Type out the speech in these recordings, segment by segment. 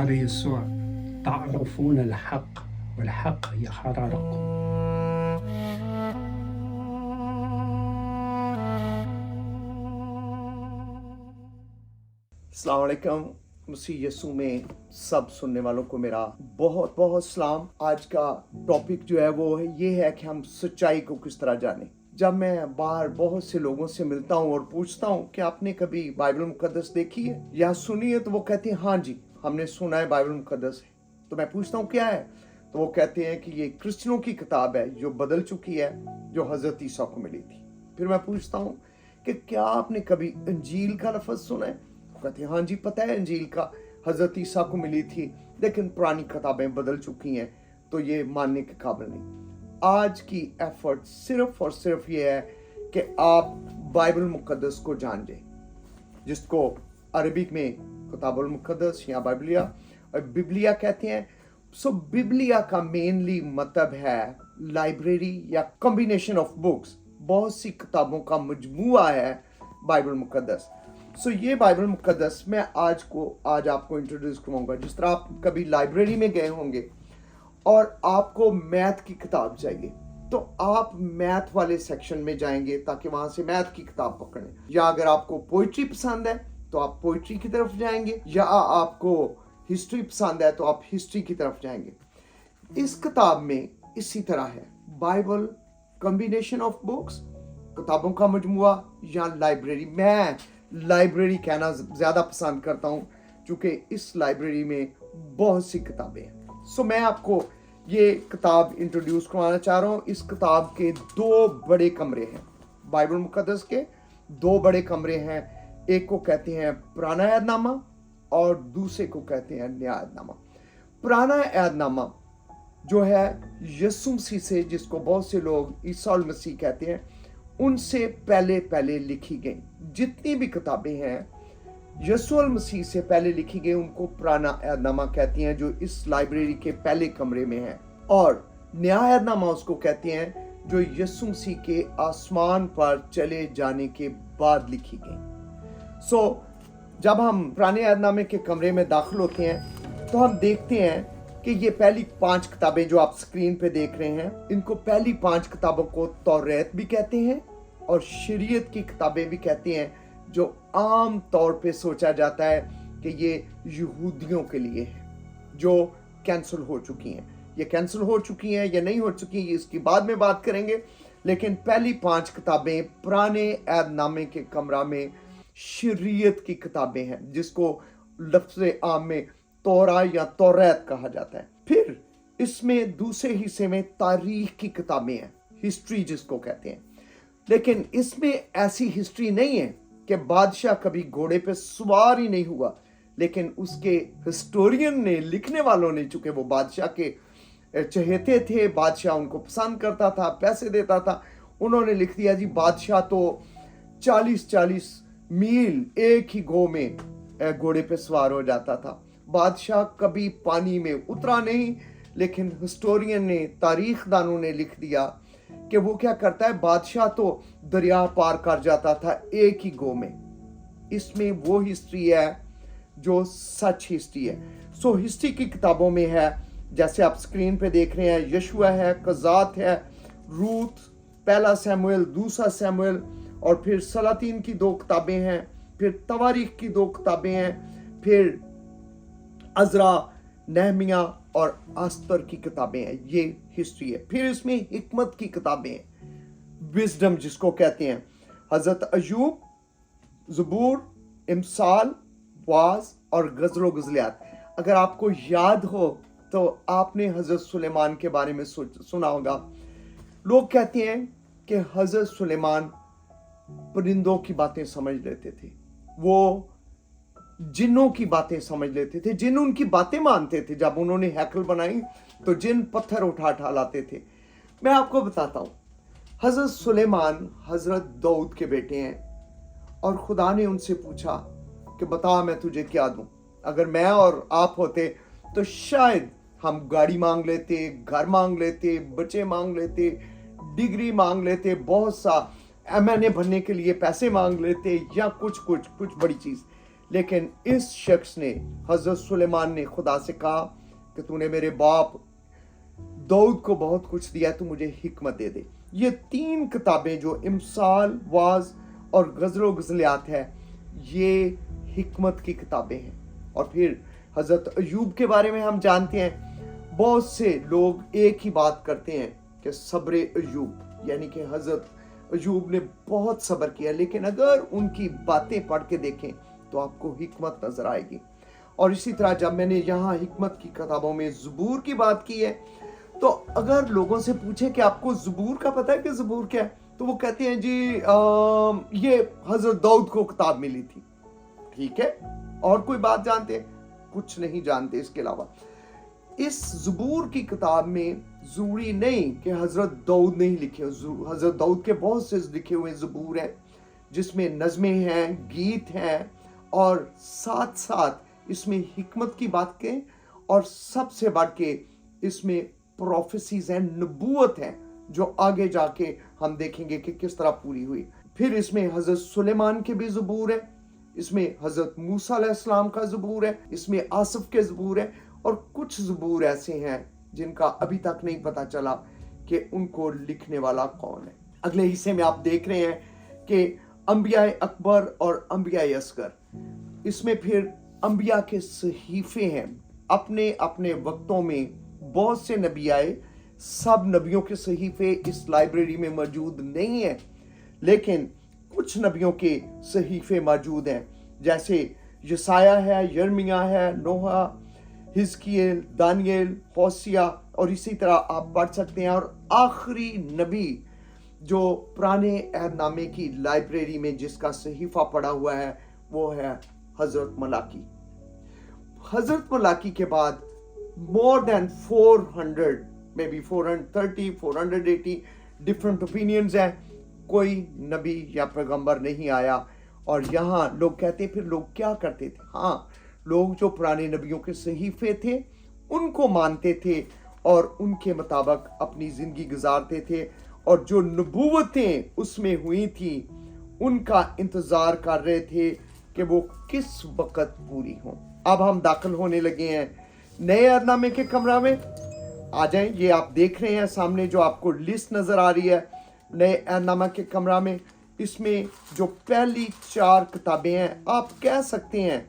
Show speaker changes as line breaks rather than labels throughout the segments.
قال يسوع تعرفون الحق والحق يحرركم.
السلام علیکم. مسیح یسوع میں سب سننے والوں کو میرا بہت بہت سلام. آج کا ٹاپک جو ہے وہ یہ ہے کہ ہم سچائی کو کس طرح جانیں. جب میں باہر بہت سے لوگوں سے ملتا ہوں اور پوچھتا ہوں کہ آپ نے کبھی بائبل مقدس دیکھی ہے یا سنی ہے، تو وہ کہتے ہیں ہاں جی ہم نے سنا ہے بائبل مقدس ہے. تو میں پوچھتا ہوں کیا ہے، تو وہ کہتے ہیں کہ یہ کرسچنوں کی کتاب ہے جو بدل چکی ہے، جو حضرت عیسیٰ کو ملی تھی. پھر میں پوچھتا ہوں کہ کیا آپ نے کبھی انجیل کا لفظ سنا ہے؟ کہتے ہیں ہاں جی پتہ ہے انجیل کا حضرت عیسیٰ کو ملی تھی، لیکن پرانی کتابیں بدل چکی ہیں تو یہ ماننے کے قابل نہیں. آج کی ایفرٹ صرف اور صرف یہ ہے کہ آپ بائبل مقدس کو جان جائیں، جس کو عربک میں کتاب المقدس یا بائبلیا اور ببلیا کہتے ہیں. ببلیا کا مینلی مطلب ہے لائبریری یا کمبینیشن آف بکس، بہت سی کتابوں کا مجموعہ ہے بائبل مقدس. یہ بائبل مقدس میں آج آپ کو انٹروڈیوس کروں گا. جس طرح آپ کبھی لائبریری میں گئے ہوں گے اور آپ کو میتھ کی کتاب چاہیے، تو آپ میتھ والے سیکشن میں جائیں گے تاکہ وہاں سے میتھ کی کتاب پکڑیں. یا اگر آپ کو پوئٹری پسند ہے تو آپ پوئٹری کی طرف جائیں گے، یا آپ کو ہسٹری پسند ہے تو آپ ہسٹری کی طرف جائیں گے. اس کتاب میں اسی طرح ہے. بائبل کمبینیشن آف بکس، کتابوں کا مجموعہ یا لائبریری. میں لائبریری کہنا زیادہ پسند کرتا ہوں چونکہ اس لائبریری میں بہت سی کتابیں ہیں. میں آپ کو یہ کتاب انٹروڈیوس کروانا چاہ رہا ہوں. اس کتاب کے 2 بڑے کمرے ہیں. بائبل مقدس کے 2 بڑے کمرے ہیں. ایک کو کہتے ہیں پرانا عہد نامہ اور دوسرے کو کہتے ہیں نیا عہد نامہ. پرانا عہد نامہ جو ہے یسوع مسیح سے، جس کو بہت سے لوگ عیسیٰ المسیح کہتے ہیں، ان سے پہلے لکھی گئی جتنی بھی کتابیں ہیں یسوع المسیح سے پہلے لکھی گئی، ان کو پرانا عہد نامہ کہتی ہیں، جو اس لائبریری کے پہلے کمرے میں ہے. اور نیا عہد نامہ اس کو کہتے ہیں جو یسوع مسیح کے آسمان پر چلے جانے کے بعد لکھی گئی. جب ہم پرانے عہد نامے کے کمرے میں داخل ہوتے ہیں تو ہم دیکھتے ہیں کہ یہ پہلی 5 کتابیں جو آپ سکرین پہ دیکھ رہے ہیں، ان کو پہلی 5 کتابوں کو توریت بھی کہتے ہیں اور شریعت کی کتابیں بھی کہتے ہیں، جو عام طور پہ سوچا جاتا ہے کہ یہ یہودیوں کے لیے ہے، جو کینسل ہو چکی ہیں. یہ کینسل ہو چکی ہیں یا نہیں ہو چکی ہیں، اس کی بعد میں بات کریں گے. لیکن پہلی 5 کتابیں پرانے عہد نامے کے کمرہ میں شریعت کی کتابیں ہیں، جس کو لفظ عام میں تورا یا توریت کہا جاتا ہے. پھر اس میں دوسرے حصے میں تاریخ کی کتابیں ہیں، ہسٹری جس کو کہتے ہیں. لیکن اس میں ایسی ہسٹری نہیں ہے کہ بادشاہ کبھی گھوڑے پہ سوار ہی نہیں ہوا، لیکن اس کے ہسٹورین نے، لکھنے والوں نے، چونکہ وہ بادشاہ کے چہیتے تھے، بادشاہ ان کو پسند کرتا تھا، پیسے دیتا تھا، انہوں نے لکھ دیا جی بادشاہ تو 40 میل ایک ہی گو میں گھوڑے پہ سوار ہو جاتا تھا، بادشاہ کبھی پانی میں اترا نہیں. لیکن ہسٹورین نے، تاریخ دانوں نے لکھ دیا کہ وہ کیا کرتا ہے، بادشاہ تو دریا پار کر جاتا تھا ایک ہی گو میں. اس میں وہ ہسٹری ہے جو سچ ہسٹری ہے. ہسٹری کی کتابوں میں ہے، جیسے آپ سکرین پہ دیکھ رہے ہیں، یشوع ہے، قضات ہے، روت، پہلا سیموئل، دوسرا سیموئل، اور پھر سلاطین کی 2 کتابیں ہیں، پھر تواریخ کی 2 کتابیں ہیں، پھر عزرا، نہمیہ اور آستر کی کتابیں ہیں. یہ ہسٹری ہے. پھر اس میں حکمت کی کتابیں ہیں، وزڈم جس کو کہتے ہیں، حضرت ایوب، زبور، امثال، واعظ اور غزل و غزلیات. اگر آپ کو یاد ہو تو آپ نے حضرت سلیمان کے بارے میں سنا ہوگا. لوگ کہتے ہیں کہ حضرت سلیمان پرندوں کی باتیں سمجھ لیتے تھے، وہ جنوں کی باتیں سمجھ لیتے تھے، جن ان کی باتیں مانتے تھے. جب انہوں نے ہیکل بنائی تو جن پتھر اٹھا لاتے تھے. میں آپ کو بتاتا ہوں، حضرت سلیمان حضرت داؤد کے بیٹے ہیں، اور خدا نے ان سے پوچھا کہ بتا میں تجھے کیا دوں. اگر میں اور آپ ہوتے تو شاید ہم گاڑی مانگ لیتے، گھر مانگ لیتے، بچے مانگ لیتے، ڈگری مانگ لیتے، بہت سا MNA بننے کے لیے پیسے مانگ لیتے، یا کچھ بڑی چیز. लेकिन इस शख्स ने, हजरत सुलेमान ने खुदा से कहा कि तूने मेरे बाप दाऊद को बहुत कुछ दिया, तू मुझे हिकमत दे दे। ये 3 किताबें जो इमसाल, वाज और गज़ल गज़लियात है, ये हिकमत की किताबें हैं। और फिर हजरत अयूब के बारे में हम जानते हैं, बहुत से लोग एक ही बात करते हैं कि सब्र अयूब, यानी कि हजरत अयूब ने बहुत सब्र किया, लेकिन अगर उनकी बातें पढ़ के देखें तो आपको हिकमत नजर आएगी। और इसी तरह जब मैंने यहाँ हिकमत की किताबों में ज़बूर की बात की है, तो अगर लोगों से पूछे कि आपको ज़बूर का पता है कि ज़बूर क्या है, तो वो कहते हैं जी ये हजरत दाऊद को किताब मिली थी। ठीक है, और कोई बात जानते हैं? कुछ नहीं जानते इसके अलावा। इस ज़बूर की किताब में ज़रूरी नहीं कि हजरत दाऊद ने ही लिखे, हजरत दाऊद के बहुत से लिखे हुए ज़बूर हैं जिसमें नज़में हैं, गीत हैं, और साथ साथ इसमें हिकमत की बात करें, और सबसे बढ़ के इसमें प्रोफेसीज हैं, नबूवत हैं, जो आगे जाके हम देखेंगे कि किस तरह पूरी हुई। फिर इसमें हजरत सुलेमान के भी ज़बूर है, इसमें हजरत मूसा अलैहिस्सलाम का ज़बूर है, इसमें आसफ के ज़बूर है, और कुछ ज़बूर ऐसे हैं जिनका अभी तक नहीं पता चला कि उनको लिखने वाला कौन है। अगले हिस्से में आप देख रहे हैं कि अंबिया अकबर और अंबिया असगर, इसमें फिर अंबिया के सहीफे हैं। अपने अपने वक्तों में बहुत से नबी आए, सब नबियों के सहीफे इस लाइब्रेरी में मौजूद नहीं है, लेकिन कुछ नबियों के सहीफे मौजूद हैं, जैसे यसाया है, यर्मिया है, नोहा, हिजकियल, दानियल, होसिया, और इसी तरह आप पढ़ सकते हैं। और आखिरी नबी जो पुराने अहदनामे की लाइब्रेरी में जिसका सहीफा पड़ा हुआ है, वो है हजरत मलाकी। हजरत मलाकी के बाद more than 400, maybe 430, 480 different opinions हैं, कोई नबी या पैगंबर नहीं आया। और यहाँ लोग कहते फिर लोग क्या करते थे? हाँ, लोग जो पुराने नबियों के सहीफे थे उनको मानते थे और उनके मुताबिक अपनी ज़िंदगी गुजारते थे, और जो नबूवतें उसमें हुई थी उनका इंतज़ार कर रहे थे कि वो किस वक़्त पूरी हों। अब हम दाखिल होने लगे हैं नए अहदनामे के कमरा में। आ जाएं, ये आप देख रहे हैं सामने जो आपको लिस्ट नज़र आ रही है नए अहदनामा के कमरा में। इसमें जो पहली 4 किताबें हैं, आप कह सकते हैं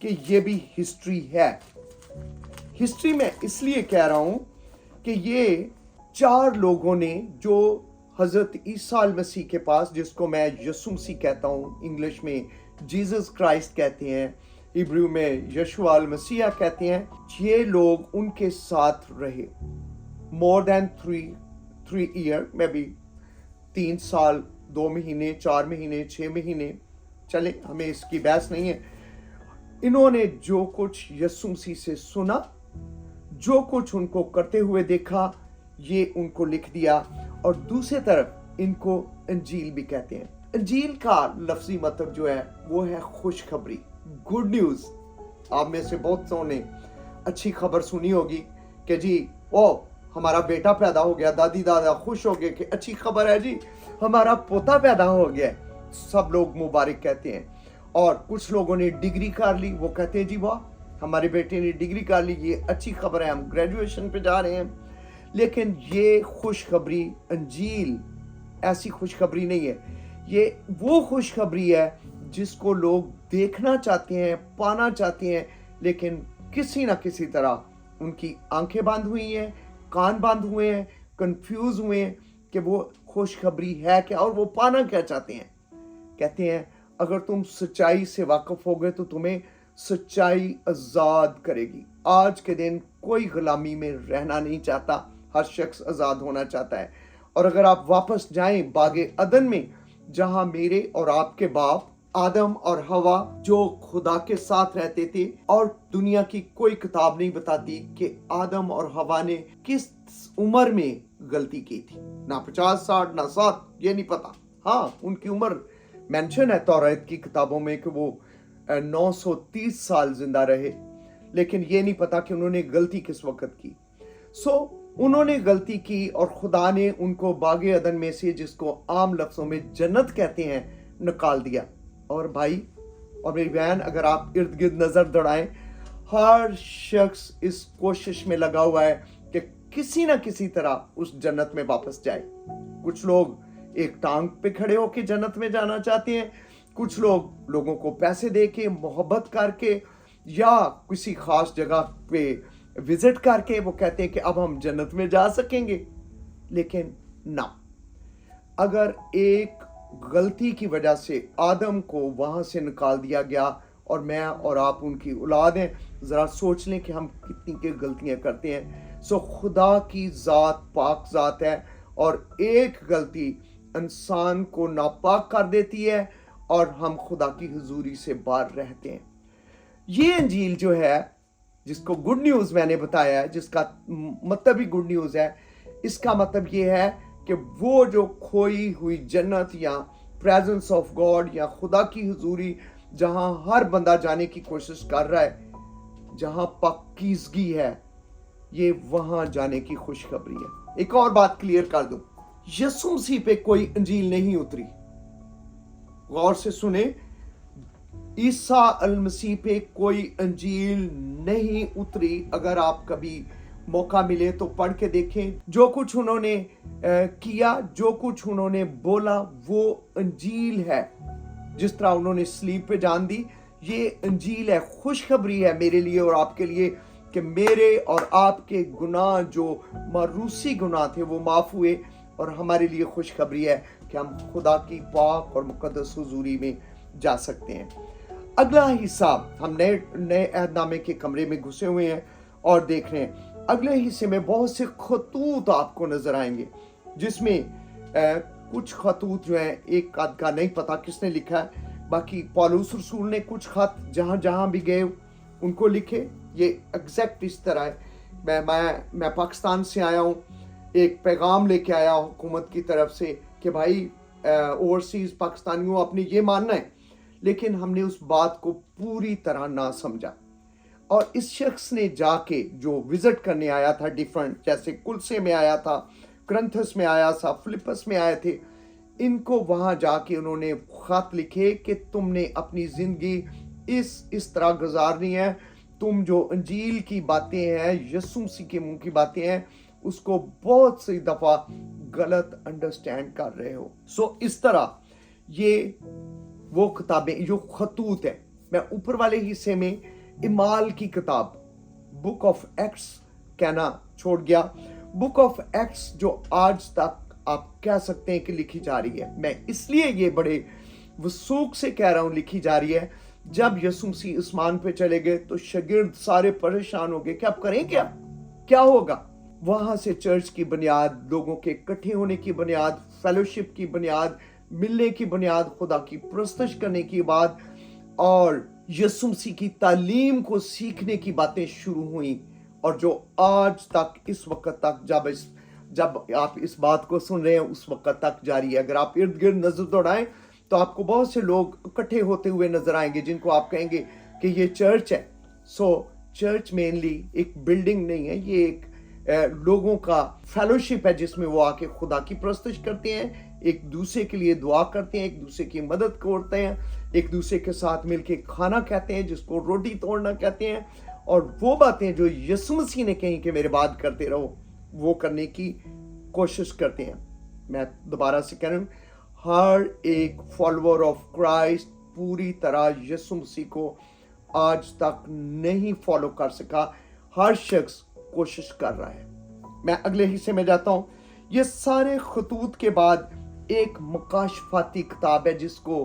कि ये भी हिस्ट्री है। हिस्ट्री में इसलिए कह रहा हूँ कि ये 4 लोगों ने जो हज़रत ईसा मसीह के पास, जिसको मैं यसू मसीह कहता हूँ, इंग्लिश में जीसस क्राइस्ट कहते हैं, इब्रू में यशुआ मसीहा कहते हैं, ये लोग उनके साथ रहे more than 3 year, may be 3 साल, 2 महीने, 4 महीने, 6 महीने, चले, हमें इसकी बहस नहीं है। इन्होंने जो कुछ यसू मसीह से सुना, जो कुछ उनको करते हुए देखा, ये उनको लिख दिया। और दूसरी तरफ इनको अंजील भी कहते हैं। अंजील का लफ्जी मतलब जो है वो है खुशखबरी, गुड न्यूज़। आप में से बहुत सौ ने अच्छी खबर सुनी होगी कि जी ओ हमारा बेटा पैदा हो गया, दादी दादा खुश हो गए कि अच्छी खबर है जी, हमारा पोता पैदा हो गया। सब लोग मुबारक कहते हैं। और कुछ लोगों ने डिग्री कर ली, वो कहते हैं जी वाह हमारे बेटे ने डिग्री कर ली, ये अच्छी खबर है, हम ग्रेजुएशन पे जा रहे हैं। लेकिन ये खुशखबरी अंजील ऐसी खुशखबरी नहीं है। ये वो खुशखबरी है जिसको लोग देखना चाहते हैं, पाना चाहते हैं, लेकिन किसी ना किसी तरह उनकी आंखें बंद हुई हैं, कान बंद हुए हैं, कंफ्यूज हुए हैं कि वो खुशखबरी है क्या और वो पाना क्या चाहते हैं। कहते हैं अगर तुम सच्चाई से वाकिफ हो गए तो तुम्हें सच्चाई आज़ाद करेगी। आज के दिन कोई गुलामी में रहना नहीं चाहता, हर शख्स आज़ाद होना चाहता है। और अगर आप वापस जाएं बागे अदन में, जहां मेरे और आपके बाप आदम और हवा जो खुदा के साथ रहते थे, और दुनिया की कोई किताब नहीं बताती कि आदम और हवा ने किस उम्र में गलती की थी, ना 50, 60, ना 7, ये नहीं पता। हाँ, उनकी उम्र मेंशन है तौरात की किताबों में कि वो 930 साल जिंदा रहे, लेकिन ये नहीं पता कि उन्होंने गलती किस वक्त की। उन्होंने गलती की और खुदा ने उनको बागे अदन में से, जिसको आम लफ्जों में जन्नत कहते हैं, निकाल दिया। और भाई और मेरी बहन, अगर आप इर्द गिर्द नजर दौड़ाएं, हर शख्स इस कोशिश में लगा हुआ है कि किसी ना किसी तरह उस जन्नत में वापस जाए। कुछ लोग एक टांग पे खड़े होकर जन्नत में जाना चाहते हैं, कुछ लोग लोगों को पैसे दे के, मोहब्बत करके, या किसी खास जगह पे विजिट करके वो कहते हैं कि अब हम जन्नत में जा सकेंगे। लेकिन ना, अगर एक गलती की वजह से आदम को वहां से निकाल दिया गया और मैं और आप उनकी औलाद हैं, जरा सोच लें कि हम कितनी के गलतियां करते हैं। सो खुदा की ज़ात पाक ज़ात है और एक गलती इंसान को नापाक कर देती है और हम खुदा की हुजूरी से बाहर रहते हैं। ये अंजील जो है, जिसको गुड न्यूज़ मैंने बताया है, जिसका मतलब ही गुड न्यूज़ है, इसका मतलब ये है कि वो जो खोई हुई जन्नत या प्रेजेंस ऑफ गॉड या खुदा की हुजूरी जहां हर बंदा जाने की कोशिश कर रहा है, जहां पाकीज़गी है, ये वहां जाने की खुशखबरी है। एक और बात क्लियर कर दूं, यीशु मसीह पे कोई अंजील नहीं उतरी। गौर से सुने, ईसा अल मसीह पे कोई अंजील नहीं उतरी। अगर आप कभी मौका मिले तो पढ़ के देखें। जो कुछ उन्होंने किया, जो कुछ उन्होंने बोला, वो अंजील है। जिस तरह उन्होंने सलीब पे जान दी, ये अंजील है, खुशखबरी है मेरे लिए और आपके लिए कि मेरे और आपके गुनाह जो मारूसी गुनाह थे वो माफ हुए, और हमारे लिए खुशखबरी है कि हम खुदा की पाक और मुकद्दस हुजूरी में जा सकते हैं। अगला हिस्सा, हम नए अहदनामे के कमरे में घुसे हुए हैं और देख रहे हैं। अगले हिस्से में बहुत से खतूत आपको नजर आएंगे, जिसमें कुछ खतूत जो है, एक का नहीं पता किसने लिखा है, बाकी पौलुस रसूल ने कुछ खत जहां जहां भी गए उनको लिखे। ये एग्जैक्ट इस तरह है। मैं पाकिस्तान से आया हूँ, एक पैगाम लेके आया हुकूमत की तरफ से कि भाई ओवरसीज पाकिस्तानियों आपने ये मानना है, लेकिन हमने उस बात को पूरी तरह ना समझा। और इस शख्स ने जाके, जो विजिट करने आया था डिफरेंट, जैसे कुलसे में आया था, करंथस में आया था, फिलिपस में आए थे, इनको वहां जाके उन्होंने खत लिखे कि तुमने अपनी जिंदगी इस तरह गुजारनी है। तुम जो अंजील की बातें हैं, यीशु मसीह के मुंह की बातें हैं, उसको बहुत सी दफा गलत अंडरस्टैंड कर रहे हो। सो इस तरह ये वो किताबें, जो खतूत है, मैं ऊपर वाले हिस्से में इमाल की किताब, बुक ऑफ एक्ट्स कहना छोड़ गया। बुक ऑफ एक्ट्स जो आज तक आप कह सकते हैं कि लिखी जा रही है, मैं इसलिए ये बड़े वसूख से कह रहा हूं लिखी जा रही है। जब यीशु मसीह आसमान पे चले गए तो शागिर्द सारे परेशान हो गए कि अब करें क्या होगा। वहां से चर्च की बुनियाद, लोगों के इकट्ठे होने की बुनियाद, फेलोशिप की बुनियाद, मिलने की बुनियाद, खुदा की परस्तिश करने की बात और यीशु मसीह की तालीम को सीखने की बातें शुरू हुई। और जो आज तक, इस वक्त तक, जब आप इस बात को सुन रहे हैं, उस वक्त तक जारी है। अगर आप इर्द गिर्द नजर दौड़ाएं तो आपको बहुत से लोग इकट्ठे होते हुए नजर आएंगे जिनको आप कहेंगे कि ये चर्च है। सो चर्च मेनली एक बिल्डिंग नहीं है, ये एक लोगों का फेलोशिप है जिसमें वो आके खुदा की परस्तिश करते हैं, एक दूसरे के लिए दुआ करते हैं, एक दूसरे की मदद करते हैं, एक दूसरे के साथ मिलके खाना कहते हैं, जिसको रोटी तोड़ना कहते हैं। और वो बातें जो यीशु मसीह ने कही कि मेरे बाद करते रहो, वो करने की कोशिश करते हैं। मैं दोबारा से कह रहा हूँ, हर एक फॉलोअर ऑफ क्राइस्ट पूरी तरह यीशु मसीह को आज तक नहीं फॉलो कर सका। हर शख्स कोशिश कर रहा है। मैं अगले हिस्से में जाता हूं। ये सारे खतूत के बाद एक मुकाशफाती किताब है जिसको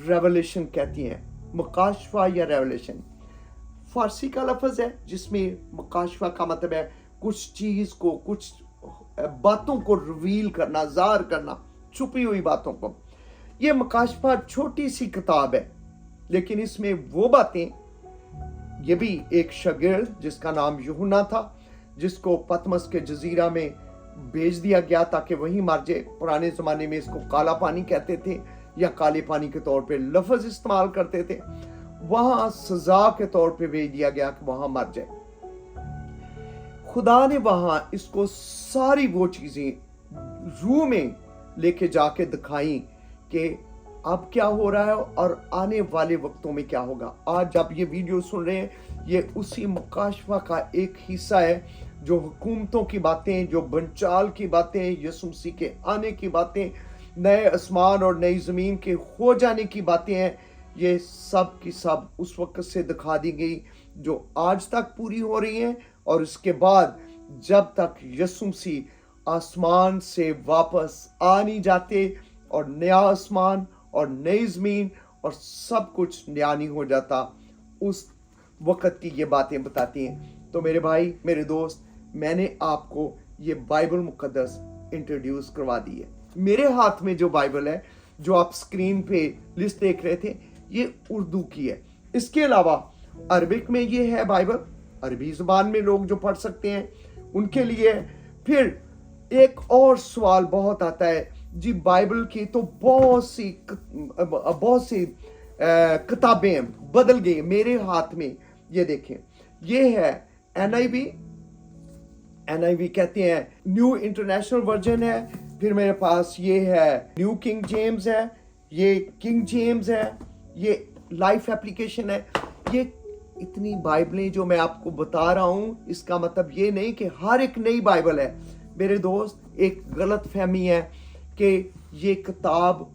रेवलेशन कहती हैं। मुकाशफा या रेवलेशन फारसी का लफ्ज है, जिसमें मुकाशफा का मतलब है कुछ चीज को, कुछ बातों को रिवील करना, ज़ाहिर करना, छुपी हुई बातों को। ये मुकाशफा छोटी सी किताब है, लेकिन इसमें वो बातें, ये भी एक शागिर्द जिसका नाम यूहन्ना था, जिसको पतमस के जजीरा में भेज दिया गया ताकि वहीं मर जाए। पुराने जमाने में इसको काला पानी कहते थे या काले पानी के तौर पे लफ्ज इस्तेमाल करते थे। वहां सजा के तौर पे भेज दिया गया कि वहां मर जाए। खुदा ने वहां इसको सारी वो चीजें रूह में लेके जाके दिखाई कि अब क्या हो रहा है और आने वाले वक्तों में क्या होगा। आज आप ये वीडियो सुन रहे हैं, ये उसी मुकाशवा का एक हिस्सा है, जो हुकूमतों की बातें, जो बंचाल की बातें, यीशु मसीह के आने की बातें, नए आसमान और नई ज़मीन के हो जाने की बातें हैं। ये सब की सब उस वक्त से दिखा दी गई जो आज तक पूरी हो रही हैं, और इसके बाद जब तक यीशु मसीह आसमान से वापस आ नहीं जाते और नया आसमान और नई ज़मीन और सब कुछ नया नहीं हो जाता, उस वक़्त की ये बातें बताती हैं। तो मेरे भाई, मेरे दोस्त, मैंने आपको ये बाइबल मुक़द्दस इंट्रोड्यूस करवा दी है। मेरे हाथ में जो बाइबल है, जो आप स्क्रीन पे लिस्ट देख रहे थे, ये उर्दू की है। इसके अलावा अरबिक में ये है बाइबल, अरबी ज़बान में लोग जो पढ़ सकते हैं उनके लिए। फिर एक और सवाल बहुत आता है जी, बाइबल की तो बहुत सी किताबें बदल गई। मेरे हाथ में ये देखें, ये है NIV कहते हैं, न्यू इंटरनेशनल वर्जन है। फिर मेरे पास ये है न्यू किंग जेम्स है, ये किंग जेम्स है, ये लाइफ एप्लीकेशन है। ये इतनी बाइबलें जो मैं आपको बता रहा हूँ, इसका मतलब ये नहीं कि हर एक नई बाइबल है। मेरे दोस्त, एक गलत फहमी है कि ये किताब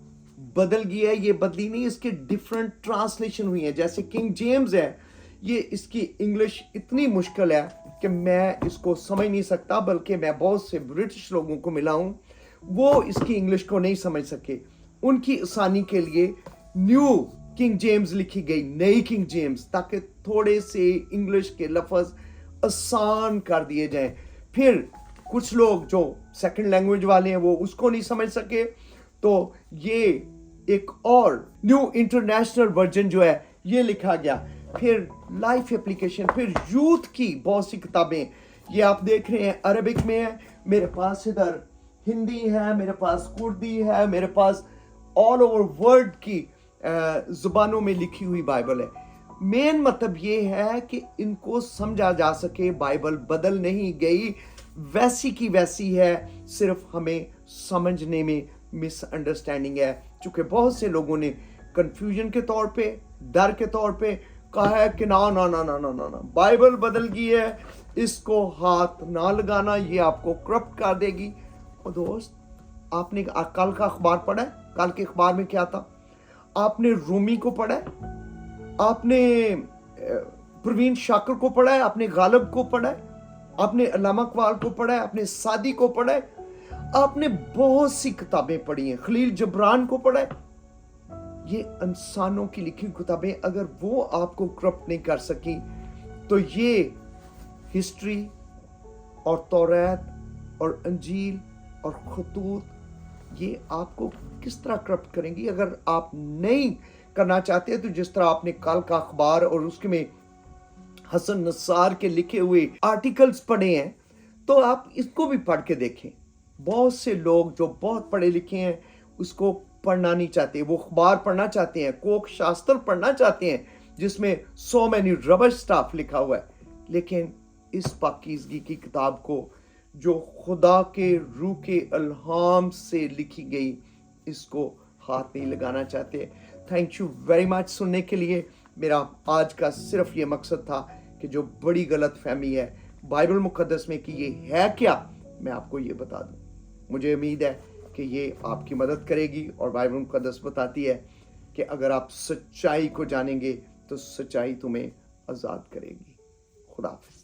बदल गई है। ये बदली नहीं, इसके डिफरेंट ट्रांसलेशन हुई है। जैसे किंग जेम्स है, ये इसकी इंग्लिश इतनी मुश्किल है कि मैं इसको समझ नहीं सकता, बल्कि मैं बहुत से ब्रिटिश लोगों को मिला हूँ, वो इसकी इंग्लिश को नहीं समझ सके। उनकी आसानी के लिए न्यू किंग जेम्स लिखी गई, नई किंग जेम्स, ताकि थोड़े से इंग्लिश के लफ्ज़ आसान कर दिए जाएं। फिर कुछ लोग जो सेकंड लैंग्वेज वाले हैं वो उसको नहीं समझ सके, तो ये एक और न्यू इंटरनेशनल वर्जन जो है ये लिखा गया। फिर लाइफ एप्लीकेशन, फिर यूथ की बहुत सी किताबें, ये आप देख रहे हैं अरबिक में है। मेरे पास इधर हिंदी है, मेरे पास कुर्दी है, मेरे पास ऑल ओवर वर्ल्ड की ज़ुबानों में लिखी हुई बाइबल है। मेन मतलब ये है कि इनको समझा जा सके। बाइबल बदल नहीं गई, वैसी की वैसी है, सिर्फ हमें समझने में मिसअंडरस्टैंडिंग है। चूँकि बहुत से लोगों ने कंफ्यूजन के तौर पे, डर के तौर पे कहा है कि ना ना ना ना ना ना ना, बाइबल बदल गई है, इसको हाथ ना लगाना, ये आपको करप्ट कर देगी। और दोस्त, आपने कल का अखबार पढ़ा है? कल के अखबार में क्या था? आपने रूमी को पढ़ा है? आपने प्रवीण शाकर को पढ़ा है? आपने गालिब को पढ़ा है? आपने अल्लामा इकबाल को पढ़ा है? आपने सादी को पढ़ा है? आपने बहुत सी किताबें पढ़ी हैं, खलील जिब्रान को पढ़ा है? ये इंसानों की लिखी किताबें, अगर वो आपको करप्ट नहीं कर सकी, तो ये हिस्ट्री और तौरात और अंजील और खतूत, ये आपको किस तरह करप्ट करेंगी? अगर आप नहीं करना चाहते तो जिस तरह आपने कल का अखबार और उसके में हसन नस्सार के लिखे हुए आर्टिकल्स पढ़े हैं, तो आप इसको भी पढ़ के देखें। बहुत से लोग जो बहुत पढ़े लिखे हैं उसको पढ़ना नहीं चाहते, वो अखबार पढ़ना चाहते हैं, कोक शास्त्र पढ़ना चाहते हैं जिसमें सो मैनी रबश स्टाफ लिखा हुआ है। लेकिन इस पाकीज़गी की किताब को, जो खुदा के रूह के अल्हाम से लिखी गई, इसको हाथ नहीं लगाना चाहते। थैंक यू वेरी मच सुनने के लिए। मेरा आज का सिर्फ ये मकसद था कि जो बड़ी गलत फहमी है बाइबल मुक़द्दस में कि ये है क्या, मैं आपको ये बता दूं। मुझे उम्मीद है कि ये आपकी मदद करेगी। और बाइबल मुक़द्दस बताती है कि अगर आप सच्चाई को जानेंगे तो सच्चाई तुम्हें आज़ाद करेगी। खुदा हाफ़िज़।